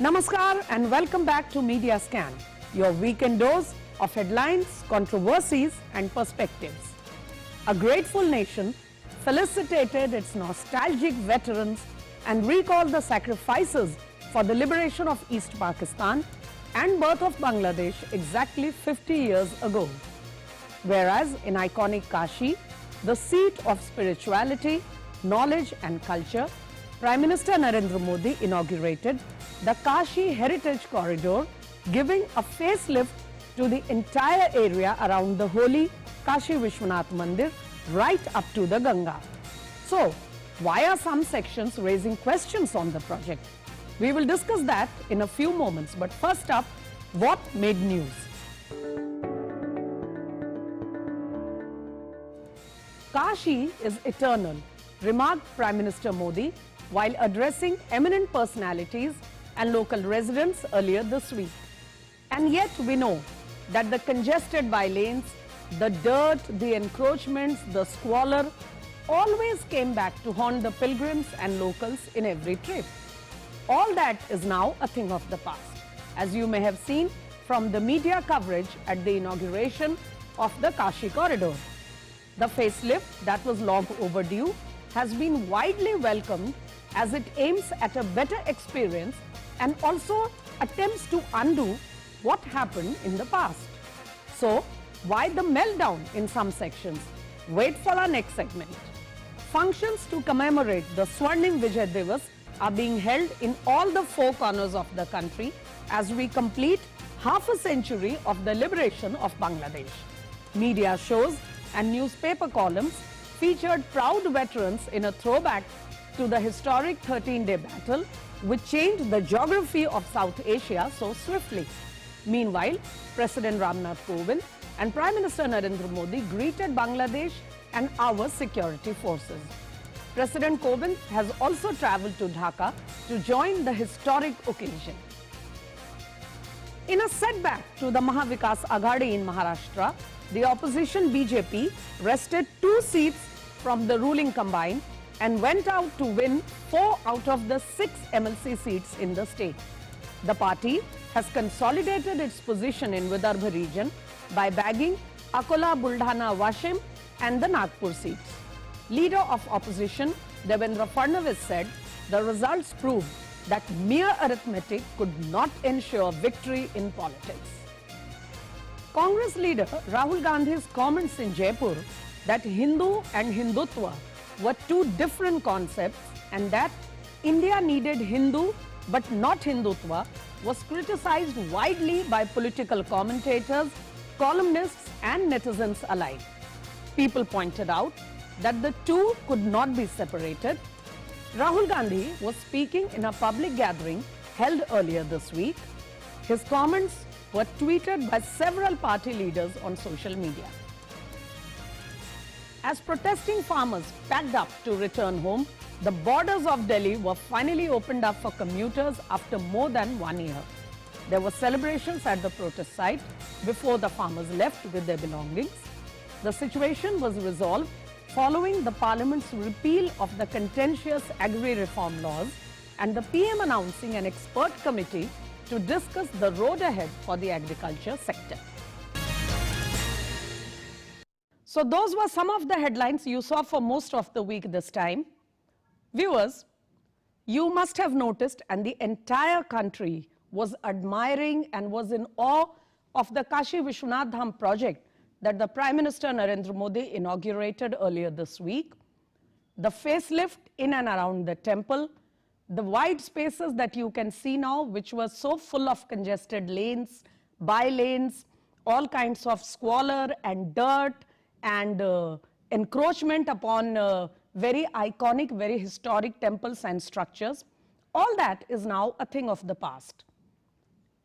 Namaskar and welcome back to Media Scan, your weekend dose of headlines, controversies and perspectives. A grateful nation felicitated its nostalgic veterans and recalled the sacrifices for the liberation of East Pakistan and birth of Bangladesh exactly 50 years ago. Whereas in iconic Kashi, the seat of spirituality, knowledge and culture, Prime Minister Narendra Modi inaugurated the Kashi Heritage Corridor, giving a facelift to the entire area around the holy Kashi Vishwanath Mandir right up to the Ganga. So, why are some sections raising questions on the project? We will discuss that in a few moments, but first up, what made news? Kashi is eternal, remarked Prime Minister Modi while addressing eminent personalities and local residents earlier this week. And yet we know that the congested by-lanes, the dirt, the encroachments, the squalor always came back to haunt the pilgrims and locals in every trip. All that is now a thing of the past, as you may have seen from the media coverage at the inauguration of the Kashi Corridor. The facelift that was long overdue has been widely welcomed as it aims at a better experience and also attempts to undo what happened in the past. So, why the meltdown in some sections? Wait for our next segment. Functions to commemorate the Swarnim Vijay Divas are being held in all the four corners of the country as we complete half a century of the liberation of Bangladesh. Media shows and newspaper columns featured proud veterans in a throwback to the historic 13-day battle which changed the geography of South Asia so swiftly. Meanwhile, President Ramnath Kovind and Prime Minister Narendra Modi greeted Bangladesh and our security forces. President Kovind has also travelled to Dhaka to join the historic occasion. In a setback to the Mahavikas Aghadi in Maharashtra, the opposition BJP wrested 2 seats from the ruling combine and went out to win 4 out of the 6 MLC seats in the state. The party has consolidated its position in Vidarbha region by bagging Akola, Buldhana, Washim and the Nagpur seats. Leader of opposition Devendra Fadnavis said the results prove that mere arithmetic could not ensure victory in politics. Congress leader Rahul Gandhi's comments in Jaipur that Hindu and Hindutva were 2 different concepts and that India needed Hindu but not Hindutva was criticized widely by political commentators, columnists and netizens alike. People pointed out that the 2 could not be separated. Rahul Gandhi was speaking in a public gathering held earlier this week. His comments were tweeted by several party leaders on social media. As protesting farmers packed up to return home, the borders of Delhi were finally opened up for commuters after more than 1 year. There were celebrations at the protest site before the farmers left with their belongings. The situation was resolved following the Parliament's repeal of the contentious agri-reform laws and the PM announcing an expert committee to discuss the road ahead for the agriculture sector. So those were some of the headlines you saw for most of the week this time. Viewers, you must have noticed and the entire country was admiring and was in awe of the Kashi Vishwanath Dham project that the Prime Minister Narendra Modi inaugurated earlier this week. The facelift in and around the temple, the wide spaces that you can see now which were so full of congested lanes, by-lanes, all kinds of squalor and dirt and encroachment upon very iconic, very historic temples and structures. All that is now a thing of the past.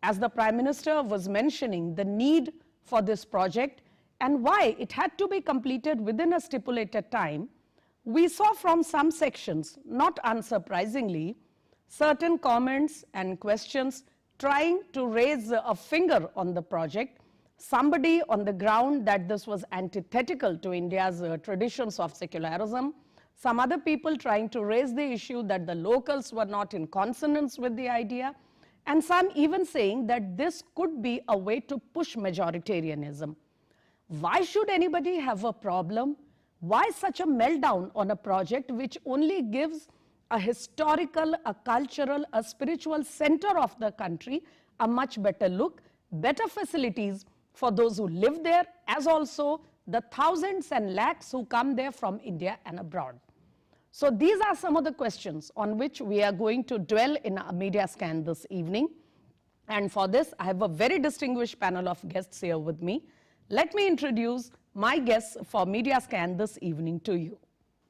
As the Prime Minister was mentioning the need for this project and why it had to be completed within a stipulated time, we saw from some sections, not unsurprisingly, certain comments and questions trying to raise a finger on the project. Somebody on the ground that this was antithetical to India's traditions of secularism. Some other people trying to raise the issue that the locals were not in consonance with the idea. And some even saying that this could be a way to push majoritarianism. Why should anybody have a problem? Why such a meltdown on a project which only gives a historical, a cultural, a spiritual center of the country a much better look, better facilities for those who live there, as also the thousands and lakhs who come there from India and abroad? So these are some of the questions on which we are going to dwell in our media scan this evening. And for this, I have a very distinguished panel of guests here with me. Let me introduce my guests for media scan this evening to you.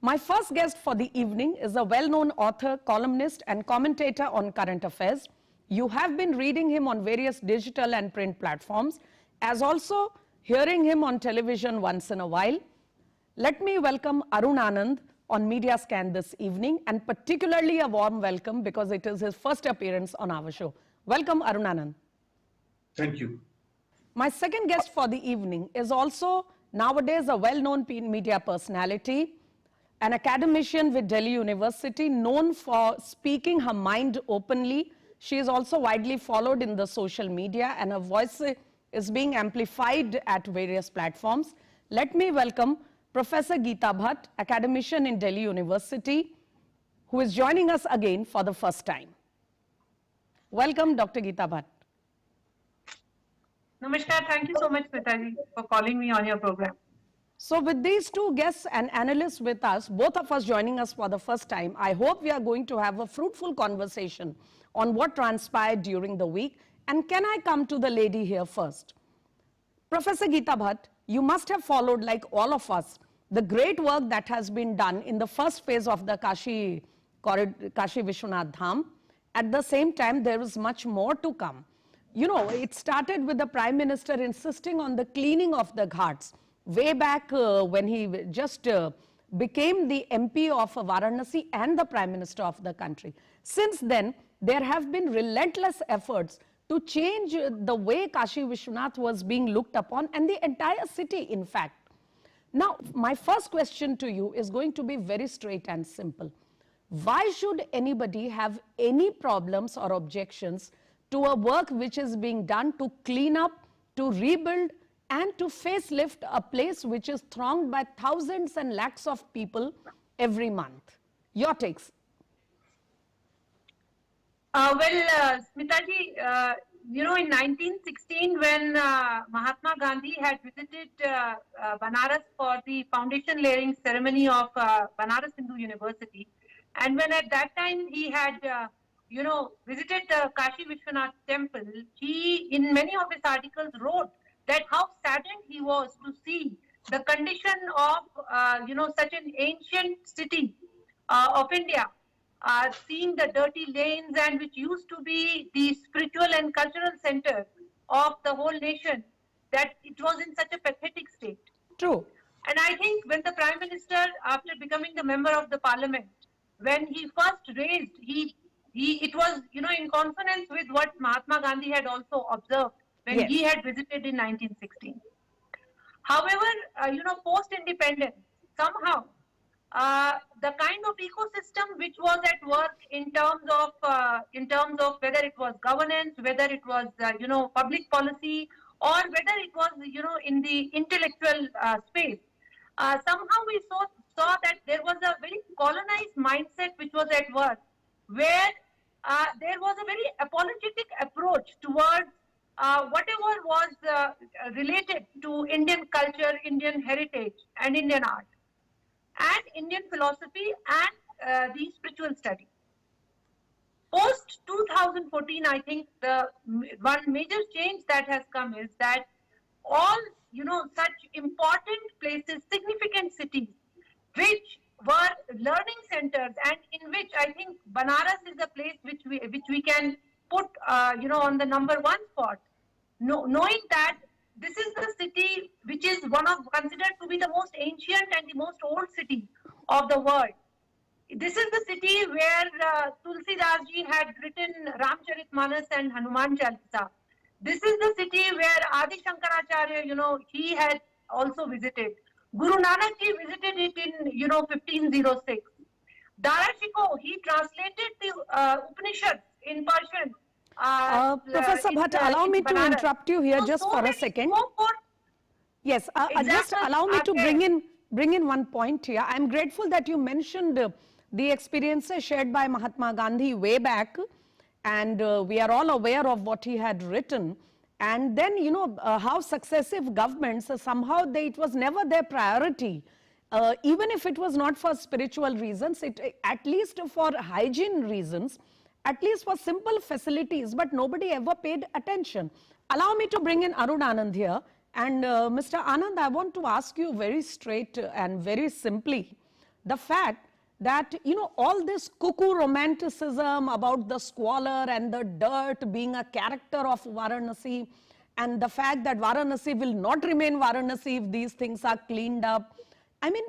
My first guest for the evening is a well-known author, columnist, and commentator on current affairs. You have been reading him on various digital and print platforms, as also hearing him on television once in a while. Let me welcome Arun Anand on Media Scan this evening, and particularly a warm welcome because it is his first appearance on our show. Welcome, Arun Anand. Thank you. My second guest for the evening is also nowadays a well-known media personality, an academician with Delhi University, known for speaking her mind openly. She is also widely followed in the social media, and her voice is being amplified at various platforms. Let me welcome Professor Geeta Bhatt, academician in Delhi University, who is joining us again for the first time. Welcome, Dr. Geeta Bhatt. Namaskar. Thank you so much, Smita ji, for calling me on your program. So with these two guests and analysts with us, both of us joining us for the first time, I hope we are going to have a fruitful conversation on what transpired during the week. And can I come to the lady here first? Professor Geeta Bhatt, you must have followed, like all of us, the great work that has been done in the first phase of the Kashi Vishwanath Dham. At the same time, there is much more to come. You know, it started with the Prime Minister insisting on the cleaning of the ghats way back when he just became the MP of Varanasi and the Prime Minister of the country. Since then, there have been relentless efforts to change the way Kashi Vishwanath was being looked upon, and the entire city, in fact. Now, my first question to you is going to be very straight and simple. Why should anybody have any problems or objections to a work which is being done to clean up, to rebuild, and to facelift a place which is thronged by thousands and lakhs of people every month? Your takes. Smita ji, you know, in 1916, when Mahatma Gandhi had visited Banaras for the foundation laying ceremony of Banaras Hindu University, and when at that time he had, you know, visited the Kashi Vishwanath temple, he, in many of his articles, wrote that how saddened he was to see the condition of, you know, such an ancient city of India, seeing the dirty lanes, and which used to be the spiritual and cultural center of the whole nation, that it was in such a pathetic state. True. And I think when the Prime Minister, after becoming the member of the Parliament, when he first raised, it was, you know, in consonance with what Mahatma Gandhi had also observed when Yes. he had visited in 1916. However, you know, post-independence, somehow, the kind of ecosystem which was at work in terms of whether it was governance, whether it was, you know, public policy, or whether it was, you know, in the intellectual space, somehow we saw that there was a very colonized mindset which was at work, where there was a very apologetic approach towards whatever was related to Indian culture, Indian heritage, and Indian art, and Indian philosophy, and the spiritual study. Post 2014, I think the one major change that has come is that all, you know, such important places, significant cities, which were learning centers, and in which I think Banaras is a place which we can put, you know, on the #1 spot, knowing that this is the city which is considered to be the most ancient and the most old city of the world. This is the city where Tulsidas ji had written Ramcharitmanas and Hanuman Chalisa. This is the city where Adi Shankaracharya, you know, he had also visited. Guru Nanak ji visited it in, you know, 1506. Dara Shikoh, he translated the Upanishads in Persian Professor Bhatt, allow me to Banaras. interrupt you here So, just so for a many second. more Yes, just examples allow me are to there. bring in one point here. I'm grateful that you mentioned the experiences shared by Mahatma Gandhi way back, and we are all aware of what he had written. And then, you know, how successive governments, somehow it was never their priority. Even if it was not for spiritual reasons, at least for hygiene reasons, at least for simple facilities, but nobody ever paid attention. Allow me to bring in Arun Anand here. And Mr. Anand, I want to ask you very straight and very simply, the fact that, you know, all this cuckoo romanticism about the squalor and the dirt being a character of Varanasi, and the fact that Varanasi will not remain Varanasi if these things are cleaned up. I mean,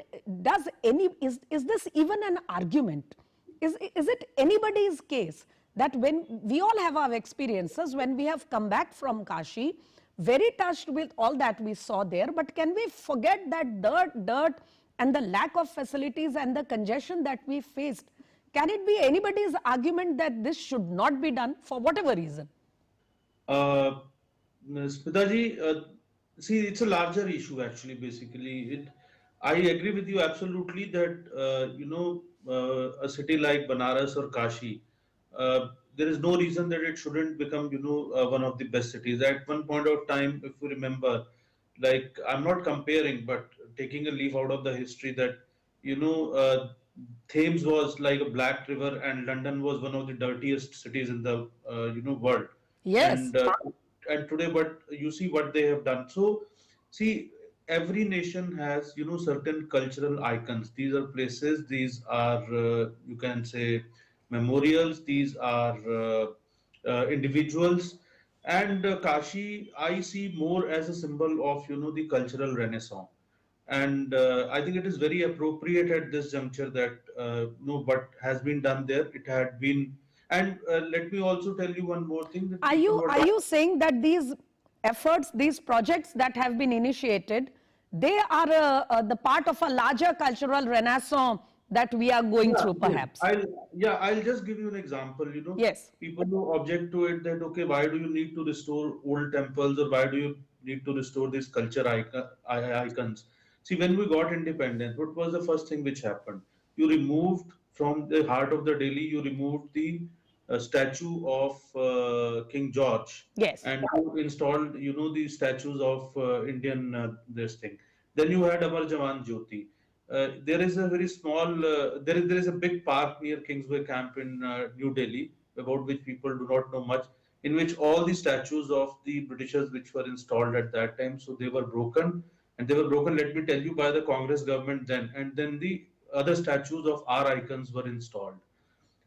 is this even an argument? Is it anybody's case that when we all have our experiences, when we have come back from Kashi, very touched with all that we saw there, but can we forget that dirt and the lack of facilities and the congestion that we faced? Can it be anybody's argument that this should not be done for whatever reason? Smitaji, see, it's a larger issue actually. Basically, I agree with you absolutely that a city like Banaras or Kashi, there is no reason that it shouldn't become one of the best cities. At one point of time, if you remember, like I'm not comparing, but taking a leaf out of the history that Thames was like a black river, and London was one of the dirtiest cities in the world. Yes. And today, but you see what they have done. So, see, every nation has certain cultural icons. These are places. These are you can say memorials. These are individuals. And Kashi, I see more as a symbol of the cultural renaissance. And I think it is very appropriate at this juncture that what has been done there. It had been, and let me also tell you one more thing. That are you saying that these efforts, these projects that have been initiated, they are the part of a larger cultural renaissance that we are going through, perhaps? I'll just give you an example. Yes. People who object to it that, okay, why do you need to restore old temples, or why do you need to restore these culture icons? See, when we got independence, what was the first thing which happened? You removed from the heart of the Delhi, you removed the statue of King George. Yes. And you installed, the statues of Indian this thing. Then you had Amar Jawan Jyoti. There is a very small, there is a big park near Kingsway Camp in New Delhi, about which people do not know much, in which all the statues of the Britishers which were installed at that time, so they were broken. And they were broken, let me tell you, by the Congress government then. And then the other statues of our icons were installed.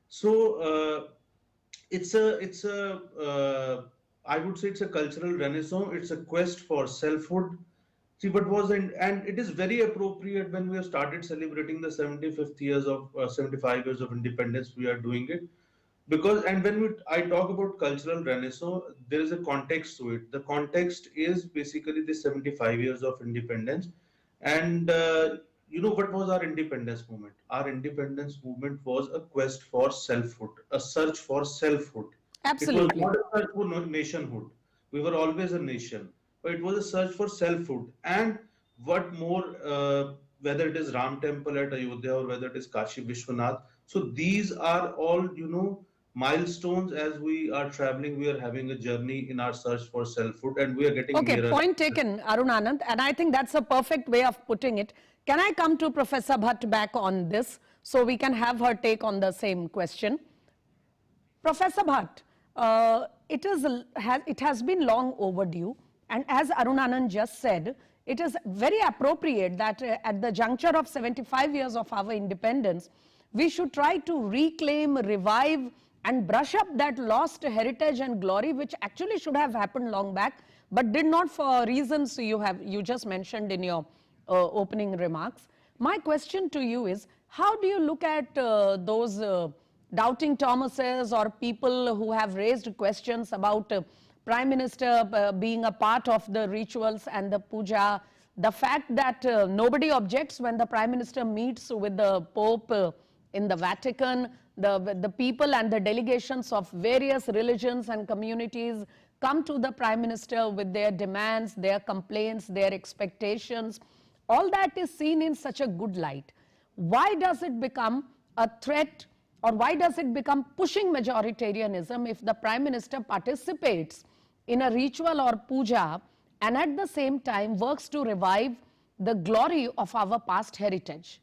So I would say it's a cultural renaissance. It's a quest for selfhood. See, what was and it is very appropriate when we have started celebrating the 75th years of 75 years of independence. We are doing it because, and when I talk about cultural renaissance, there is a context to it. The context is basically the 75 years of independence, and what was our independence movement? Our independence movement was a quest for selfhood, a search for selfhood. Absolutely. It was not a search for nationhood. We were always a nation, but it was a search for selfhood. And what more, whether it is Ram Temple at Ayodhya or whether it is Kashi Vishwanath. So these are all, milestones. As we are traveling, we are having a journey in our search for selfhood, and we are getting okay, nearer. Point taken, Arun Anand, and I think that's a perfect way of putting it. Can I come to Professor Bhatt back on this so we can have her take on the same question? Professor Bhatt, it has been long overdue, and as Arun Anand just said, it is very appropriate that at the juncture of 75 years of our independence, we should try to reclaim, revive, and brush up that lost heritage and glory, which actually should have happened long back, but did not for reasons you just mentioned in your opening remarks. My question to you is, how do you look at those doubting Thomases or people who have raised questions about Prime Minister being a part of the rituals and the puja, the fact that nobody objects when the Prime Minister meets with the Pope in the Vatican, the people and the delegations of various religions and communities come to the Prime Minister with their demands, their complaints, their expectations. All that is seen in such a good light. Why does it become a threat, or why does it become pushing majoritarianism if the Prime Minister participates in a ritual or puja and at the same time works to revive the glory of our past heritage?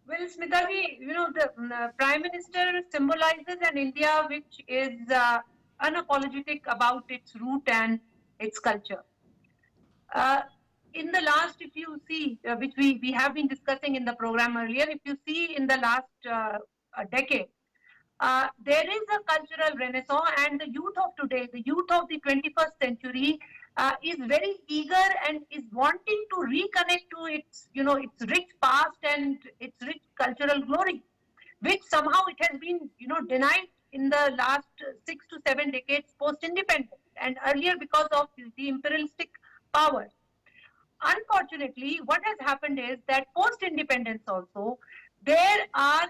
Well, Smitaji, the Prime Minister symbolizes an India which is unapologetic about its root and its culture. In the last, if you see, which we have been discussing in the program earlier, if you see in the last decade, there is a cultural renaissance, and the youth of today, the youth of the 21st century, is very eager and is wanting to reconnect to its, its rich past and its rich cultural glory, which somehow it has been, denied in the last 6 to 7 decades post-independence, and earlier because of the imperialistic powers. Unfortunately, what has happened is that post-independence also, there are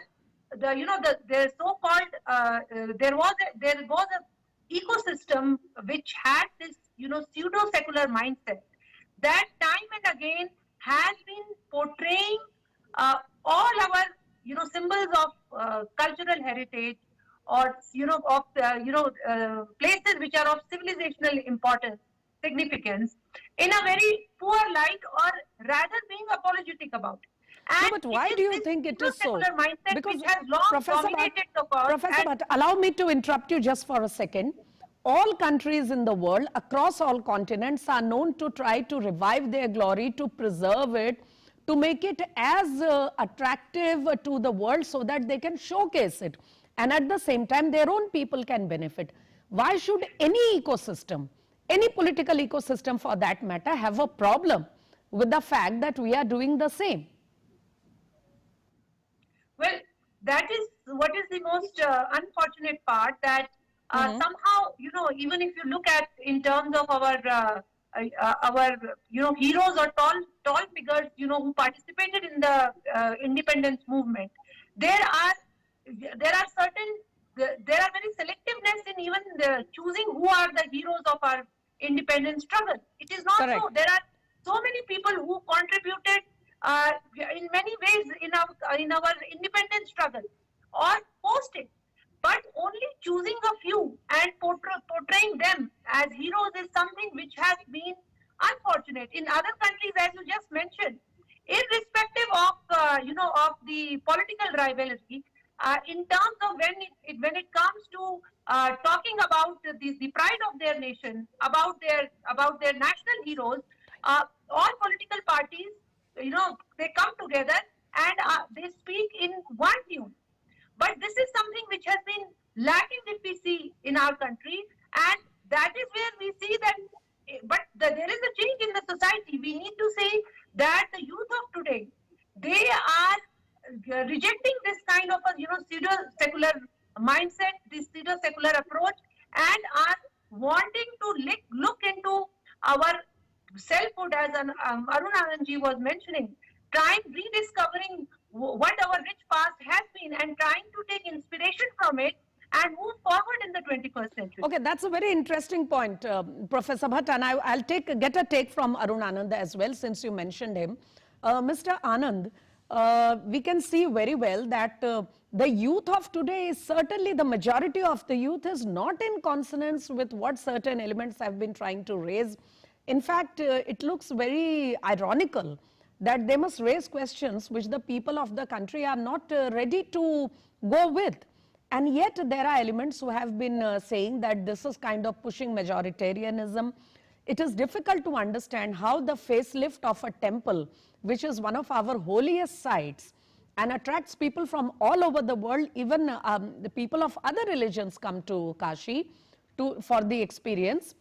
the so-called there was a ecosystem which had this pseudo-secular mindset that time and again has been portraying all our symbols of cultural heritage, or of places which are of civilizational importance, significance, in a very poor light, or rather being apologetic about it. No, but why do you think it is so? Because has long dominated the cause. Professor Bhatt, allow me to interrupt you just for a second. All countries in the world, across all continents, are known to try to revive their glory, to preserve it, to make it as attractive to the world so that they can showcase it. And at the same time, their own people can benefit. Why should any ecosystem, any political ecosystem for that matter, have a problem with the fact that we are doing the same? Well, that is what is the most unfortunate part, that somehow, even if you look at in terms of our heroes or tall figures, who participated in the independence movement, there are very selectiveness in even choosing who are the heroes of our independence struggle. It is not Correct. so. There are so many people who contributed in many ways in our independence struggle or post it, but only choosing a few and portraying them as heroes is something which has been unfortunate. In other countries, as you just mentioned, irrespective of of the political rivalry, in terms of when it comes to talking about the pride of their nation, about their national heroes, all political parties, they come together and they speak in one tune. But this is something which has been lacking, if we see, in our country, and that is where we see that. But there is a change in the society. We need to say that the youth of today, they are rejecting this kind of a pseudo-secular mindset, this pseudo-secular approach, and are wanting to look into our selfhood, as Arun Anandji was mentioning, rediscovering what our rich past has been and trying to take inspiration from it and move forward in the 21st century. Okay, that's a very interesting point, Professor Bhatt, and I'll get a take from Arun Anand as well, since you mentioned him. Mr. Anand, we can see very well that the youth of today is certainly, the majority of the youth is not in consonance with what certain elements have been trying to raise. In fact, it looks very ironical that they must raise questions which the people of the country are not ready to go with. And yet there are elements who have been saying that this is kind of pushing majoritarianism. It is difficult to understand how the facelift of a temple, which is one of our holiest sites and attracts people from all over the world, even the people of other religions come to Kashi for the experience.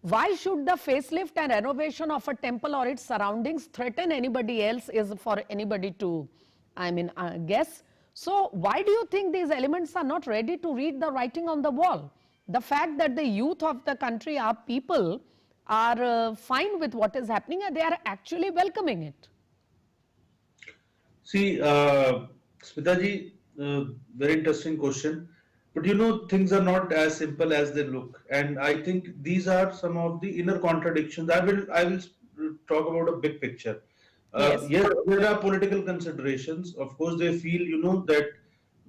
Why should the facelift and renovation of a temple or its surroundings threaten anybody else is for anybody to, guess. So why do you think these elements are not ready to read the writing on the wall? The fact that the youth of the country, our people, are fine with what is happening and they are actually welcoming it. See, Smitaji, Very interesting question. But you know, things are not as simple as they look, and I think these are some of the inner contradictions. I will talk about a big picture. Yes. Yes, there are political considerations. Of course, they feel that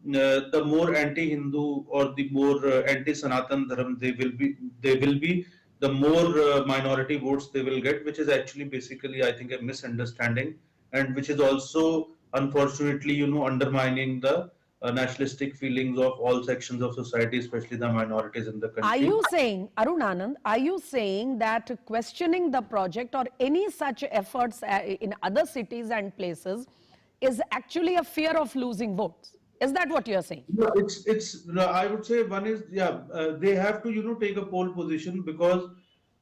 the more anti-Hindu or the more anti-Sanatan Dharma they will be, the more minority votes they will get, which is actually basically, I think, a misunderstanding, and which is also unfortunately, undermining the nationalistic feelings of all sections of society, especially the minorities in the Are country. you saying, Arun Anand, are you saying that questioning the project or any such efforts in other cities and places is actually a fear of losing votes? Is that what you're saying? No, it's no, I would say one is, they have to take a pole position, because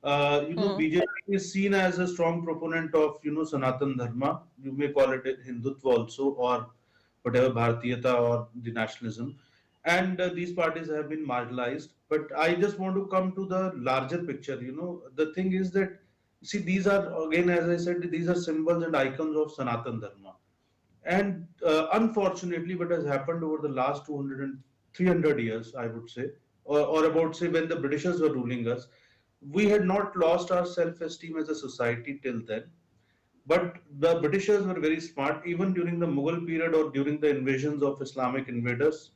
BJP is seen as a strong proponent of Sanatan Dharma. You may call it Hindutva also, or whatever, Bharatiyata or the nationalism, and these parties have been marginalized. But I just want to come to the larger picture. The thing is that, see, these are, again, as I said, these are symbols and icons of Sanatan Dharma. And unfortunately, what has happened over the last 200 and 300 years, I would say, or about, say, when the Britishers were ruling us, we had not lost our self-esteem as a society till then. But the Britishers were very smart. Even during the Mughal period or during the invasions of Islamic invaders,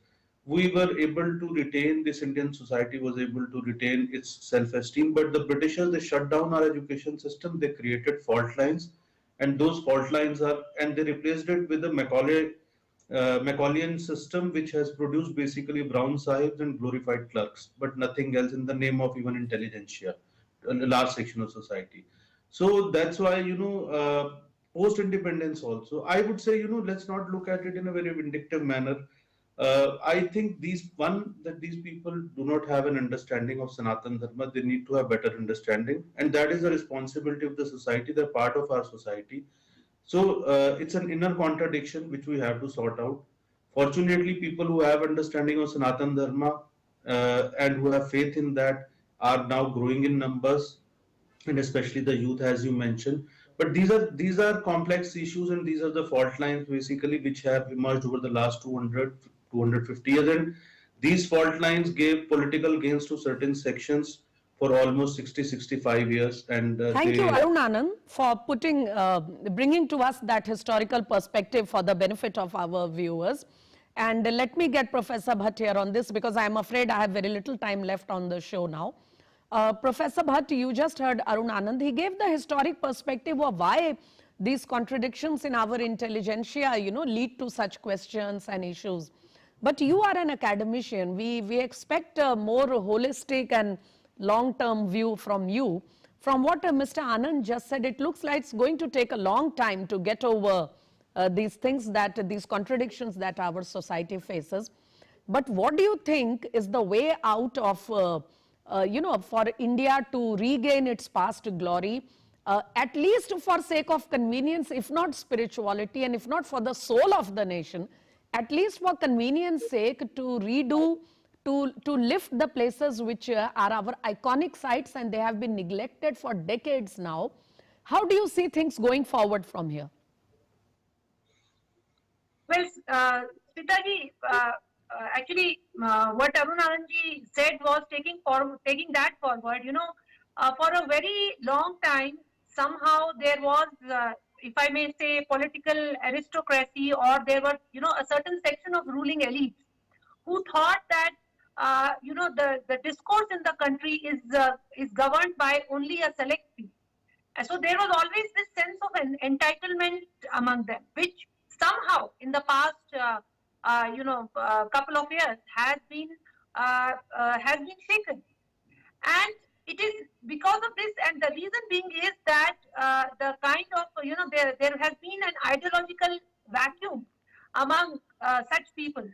we were able to retain, this Indian society was able to retain its self-esteem. But the Britishers, they shut down our education system, they created fault lines, and those fault lines are, and they replaced it with the Macaulayan system, which has produced basically brown sahibs and glorified clerks, but nothing else, in the name of even intelligentsia, a large section of society. So that's why, post independence also, I would say, let's not look at it in a very vindictive manner. I think that these people do not have an understanding of Sanatan Dharma. They need to have better understanding, and that is the responsibility of the society. They're part of our society. So it's an inner contradiction which we have to sort out. Fortunately, people who have understanding of Sanatan Dharma and who have faith in that are now growing in numbers, and especially the youth, as you mentioned. But these are complex issues, and these are the fault lines basically which have emerged over the last 200, 250 years. And these fault lines gave political gains to certain sections for almost 60, 65 years. And Thank you, Arun Anand, for bringing to us that historical perspective for the benefit of our viewers. And let me get Professor Bhatt here on this, because I'm afraid I have very little time left on the show now. Professor Bhatt, you just heard Arun Anand. He gave the historic perspective of why these contradictions in our intelligentsia, lead to such questions and issues. But you are an academician. We expect a more holistic and long-term view from you. From what Mr. Anand just said, it looks like it's going to take a long time to get over these things, these contradictions that our society faces. But what do you think is the way out of, for India to regain its past glory, at least for sake of convenience, if not spirituality, and if not for the soul of the nation, at least for convenience sake, to redo, to lift the places which are our iconic sites, and they have been neglected for decades now. How do you see things going forward from here? Well, Smitaji, actually, what Arun Anandji said was taking that forward. For a very long time, somehow there was, if I may say, political aristocracy, or there were, a certain section of ruling elites who thought that, the discourse in the country is governed by only a select few. And so there was always this sense of an entitlement among them, which somehow in the past, couple of years has been shaken. And it is because of this, and the reason being is that the kind of, there has been an ideological vacuum among such people.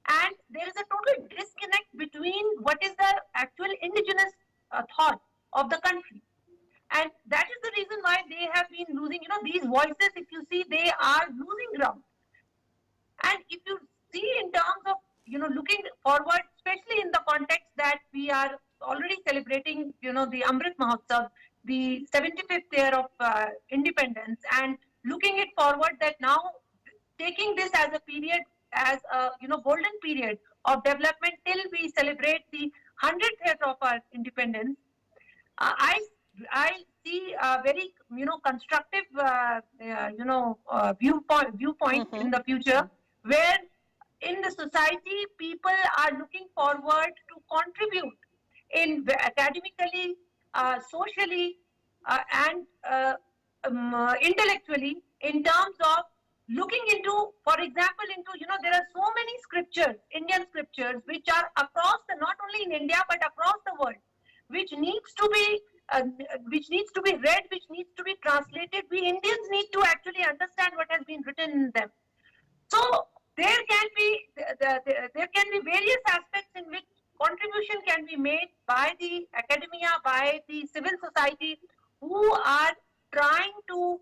And there is a total disconnect between what is the actual indigenous thought of the country. And that is the reason why they have been losing, these voices, if you see, they are losing ground. And if you see in terms of, looking forward, especially in the context that we are already celebrating, the Amrit Mahotsav, the 75th year of independence, and looking it forward, that now taking this as a period as a golden period of development till we celebrate the 100th year of our independence. I see a very constructive viewpoint in the future, where in the society people are looking forward to contribute in academically, socially, and intellectually, in terms of looking into, for example, there are so many scriptures, Indian scriptures, which are across not only in India but across the world, which needs to be read, which needs to be translated. We Indians need to actually understand what has been written in them. So there can be various aspects in which contribution can be made by the academia, by the civil society, who are trying to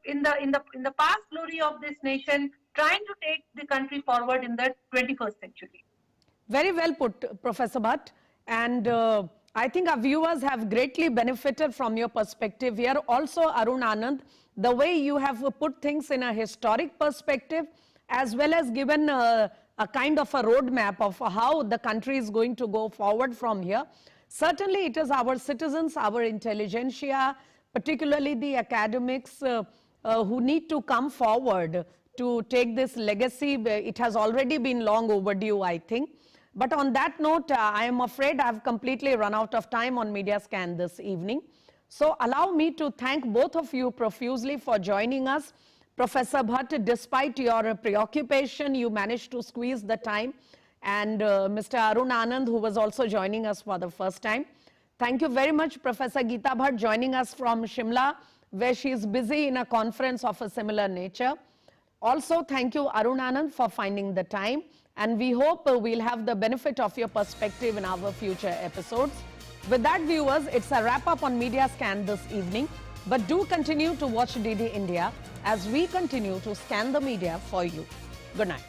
in the past glory of this nation, trying to take the country forward in the 21st century. Very well put, Professor Bhatt. And I think our viewers have greatly benefited from your perspective here. Also, Arun Anand, the way you have put things in a historic perspective, as well as given a kind of a roadmap of how the country is going to go forward from here. Certainly, it is our citizens, our intelligentsia, particularly the academics who need to come forward to take this legacy. It has already been long overdue, I think. But on that note, I am afraid I have completely run out of time on Media Scan this evening. So allow me to thank both of you profusely for joining us. Professor Bhatt, despite your preoccupation, you managed to squeeze the time. And Mr. Arun Anand, who was also joining us for the first time. Thank you very much, Professor Geeta Bhatt, joining us from Shimla, where she is busy in a conference of a similar nature. Also, thank you, Arun Anand, for finding the time. And we hope we'll have the benefit of your perspective in our future episodes. With that, viewers, it's a wrap-up on Media Scan this evening. But do continue to watch DD India as we continue to scan the media for you. Good night.